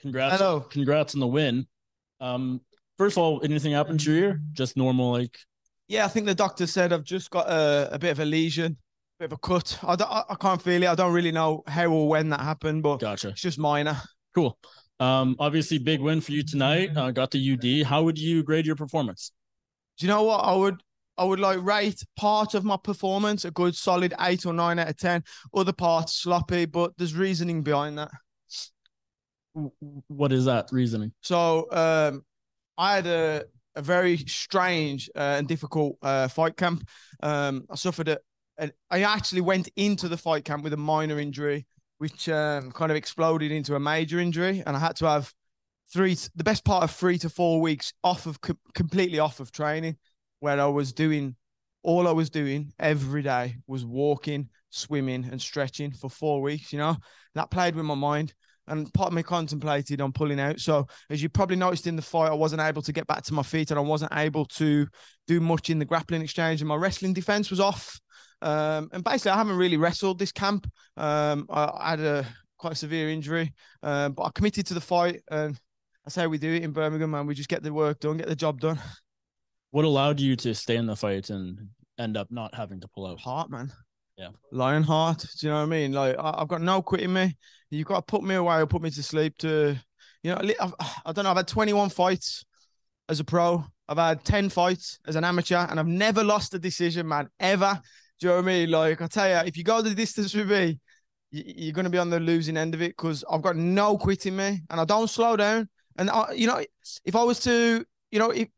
Congrats. Hello. Congrats on the win. First of all, anything happened to your ear? Just normal, like. Yeah, I think the doctor said I've just got a bit of a lesion, a bit of a cut. I can't feel it. I don't really know how or when that happened, but Gotcha. it's just minor. Cool. Obviously, big win for you tonight. Got the UD. How would you grade your performance? Do you know what? I would like rate part of my performance a good solid 8 or 9 out of 10. Other parts sloppy, but there's reasoning behind that. What is that reasoning? So I had a very strange and difficult fight camp. I suffered I actually went into the fight camp with a minor injury, which kind of exploded into a major injury, and I had to have the best part of 3 to 4 weeks completely off of training, where all I was doing every day was walking, swimming, and stretching for 4 weeks. That played with my mind. And part of me contemplated on pulling out. So as you probably noticed in the fight, I wasn't able to get back to my feet and I wasn't able to do much in the grappling exchange, and my wrestling defense was off. And basically, I haven't really wrestled this camp. I had a quite a severe injury, but I committed to the fight, and that's how we do it in Birmingham, man. We just get the work done, get the job done. What allowed you to stay in the fight and end up not having to pull out? Heart, man. Yeah. Lion heart. Do you know what I mean? Like, I've got no quit in me. You've got to put me away or put me to sleep I don't know. I've had 21 fights as a pro. I've had 10 fights as an amateur, and I've never lost a decision, man, ever. Do you know what I mean? Like, I tell you, if you go the distance with me, you're going to be on the losing end of it, because I've got no quit in me and I don't slow down. And, if I was to, if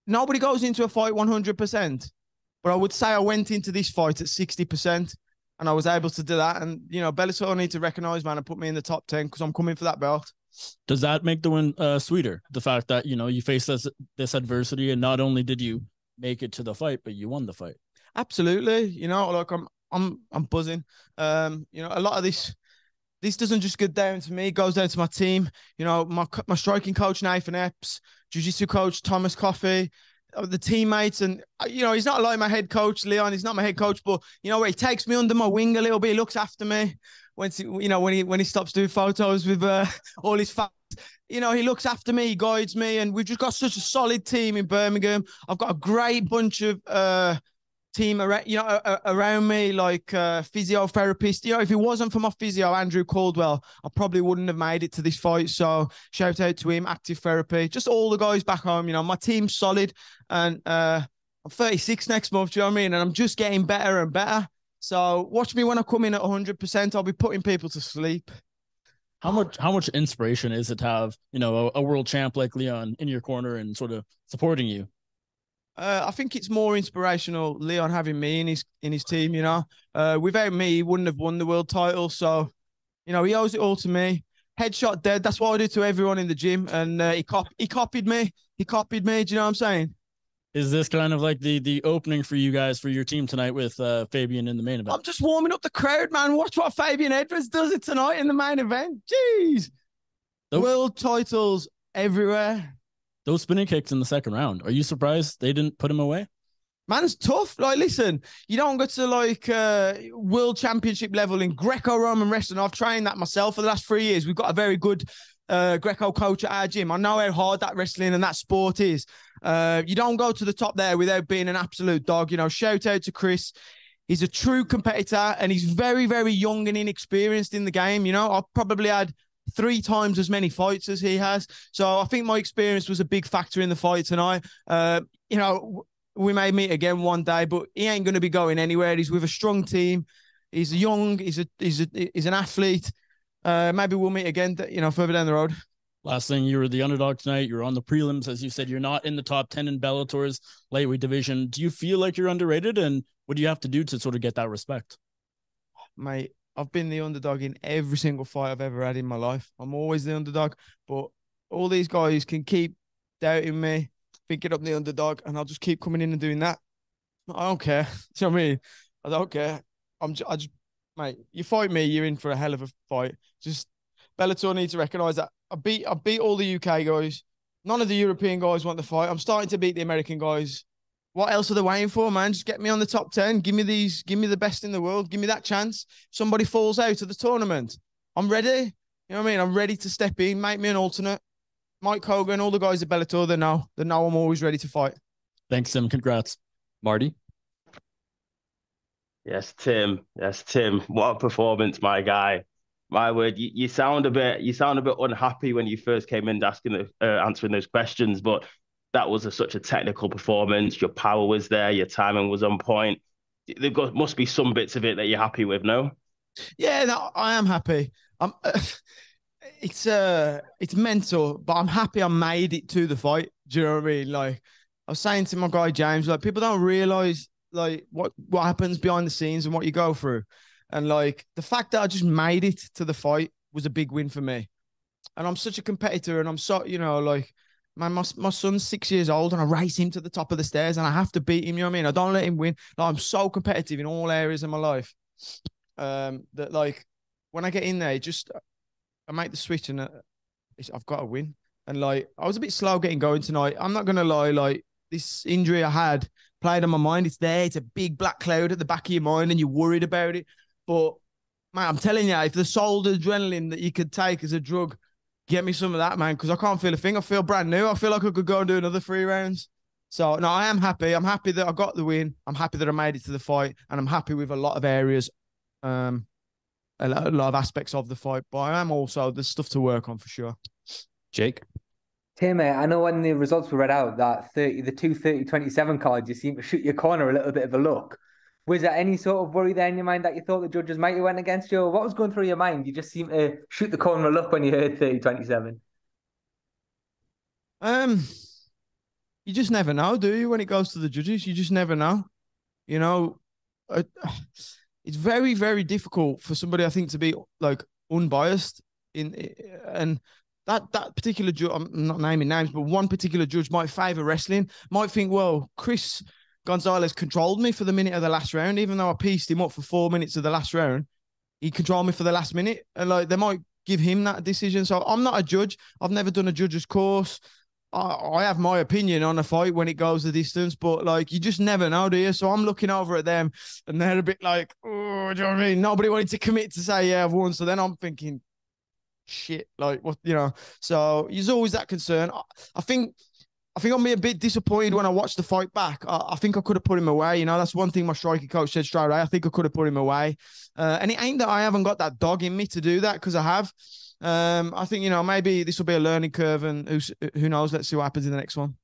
nobody goes into a fight 100%, but I would say I went into this fight at 60%, and I was able to do that. And, Bellator need to recognize, man, and put me in the top 10, because I'm coming for that belt. Does that make the win sweeter? The fact that, you faced this adversity, and not only did you make it to the fight, but you won the fight. Absolutely. Like I'm buzzing. A lot of this doesn't just go down to me. It goes down to my team. My striking coach, Nathan Epps, Jiu-Jitsu coach, Thomas Coffey, the teammates, and he's not like my head coach, Leon. He's not my head coach, but where he takes me under my wing a little bit, he looks after me. When he stops doing photos with all his fans, he looks after me, he guides me, and we've just got such a solid team in Birmingham. I've got a great bunch of team around me, like physiotherapist. If it wasn't for my physio, Andrew Caldwell, I probably wouldn't have made it to this fight. So shout out to him, active therapy, just all the guys back home. My team's solid, and I'm 36 next month. Do you know what I mean? And I'm just getting better and better. So watch me when I come in at 100%. I'll be putting people to sleep. How much inspiration is it to have a world champ like Leon in your corner and sort of supporting you? I think it's more inspirational, Leon having me in his team. Without me, he wouldn't have won the world title. So, he owes it all to me. Headshot dead. That's what I do to everyone in the gym. And he copied me. He copied me. Do you know what I'm saying? Is this kind of like the opening for you guys for your team tonight with Fabian in the main event? I'm just warming up the crowd, man. Watch what Fabian Edwards does it tonight in the main event. Jeez, world titles everywhere. Those spinning kicks in the second round, are you surprised they didn't put him away? Man's tough. Like, listen, you don't go to world championship level in Greco-Roman wrestling. I've trained that myself for the last 3 years. We've got a very good Greco coach at our gym. I know how hard that wrestling and that sport is. You don't go to the top there without being an absolute dog. Shout out to Chris. He's a true competitor, and he's very, very young and inexperienced in the game. I've probably had 3 times as many fights as he has. So I think my experience was a big factor in the fight tonight. We may meet again one day, but he ain't going to be going anywhere. He's with a strong team. He's young. He's an athlete. Maybe we'll meet again, further down the road. Last thing, you were the underdog tonight. You're on the prelims. As you said, you're not in the top 10 in Bellator's lightweight division. Do you feel like you're underrated? And what do you have to do to sort of get that respect? Mate, I've been the underdog in every single fight I've ever had in my life. I'm always the underdog, but all these guys can keep doubting me, thinking I'm the underdog, and I'll just keep coming in and doing that. I don't care. Do you know what I mean? I don't care. Mate, you fight me, you're in for a hell of a fight. Just Bellator needs to recognise that I beat all the UK guys. None of the European guys want the fight. I'm starting to beat the American guys. What else are they waiting for, man? Just get me on the top 10. Give me the best in the world. Give me that chance. Somebody falls out of the tournament. I'm ready. You know what I mean? I'm ready to step in, make me an alternate. Mike Hogan, all the guys at Bellator, they know I'm always ready to fight. Thanks, Tim. Congrats. Marty? Yes, Tim. Yes, Tim. What a performance, my guy. My word, you sound a bit unhappy when you first came in answering those questions, but that was such a technical performance. Your power was there, your timing was on point. Must be some bits of it that you're happy with, no? Yeah, no, I am happy. I'm. It's mental, but I'm happy I made it to the fight. Do you know what I mean? Like I was saying to my guy James, like people don't realize like what happens behind the scenes and what you go through. And like the fact that I just made it to the fight was a big win for me. And I'm such a competitor, and I'm so, you know, like my son's 6 years old, and I race him to the top of the stairs, and I have to beat him. You know what I mean? I don't let him win. Like, I'm so competitive in all areas of my life. That like when I get in there, I make the switch, and I've got to win. And like I was a bit slow getting going tonight. I'm not gonna lie, like this injury I had played on my mind. It's there. It's a big black cloud at the back of your mind, and you're worried about it. But man, I'm telling you, if the sold adrenaline that you could take as a drug, get me some of that, man, because I can't feel a thing. I feel brand new. I feel like I could go and do another 3 rounds. So no, I am happy. I'm happy that I got the win. I'm happy that I made it to the fight, and I'm happy with a lot of areas, a lot of aspects of the fight. But I am also, there's stuff to work on for sure. Jake? Tim, I know when the results were read out, the 2:30:27 cards, you seemed to shoot your corner a little bit of a look. Was there any sort of worry there in your mind that you thought the judges might have went against you? What was going through your mind? You just seemed to shoot the corner a look when you heard 30:27. You just never know, do you? When it goes to the judges, you just never know. You know, it's very, very difficult for somebody, I think, to be like unbiased and that particular judge. I'm not naming names, but one particular judge might favor wrestling. Might think, well, Chris Gonzalez controlled me for the minute of the last round, even though I pieced him up for 4 minutes of the last round. He controlled me for the last minute, and like they might give him that decision. So I'm not a judge. I've never done a judge's course. I have my opinion on a fight when it goes the distance, but like you just never know, do you? So I'm looking over at them, and they're a bit like, oh, do you know what I mean? Nobody wanted to commit to say, yeah, I've won. So then I'm thinking, shit, like what, you know? So there's always that concern. I think I'm a bit disappointed when I watched the fight back. I think I could have put him away. You know, that's one thing my striking coach said straight away. I think I could have put him away. And it ain't that I haven't got that dog in me to do that, because I have. I think, you know, maybe this will be a learning curve, and who knows? Let's see what happens in the next one.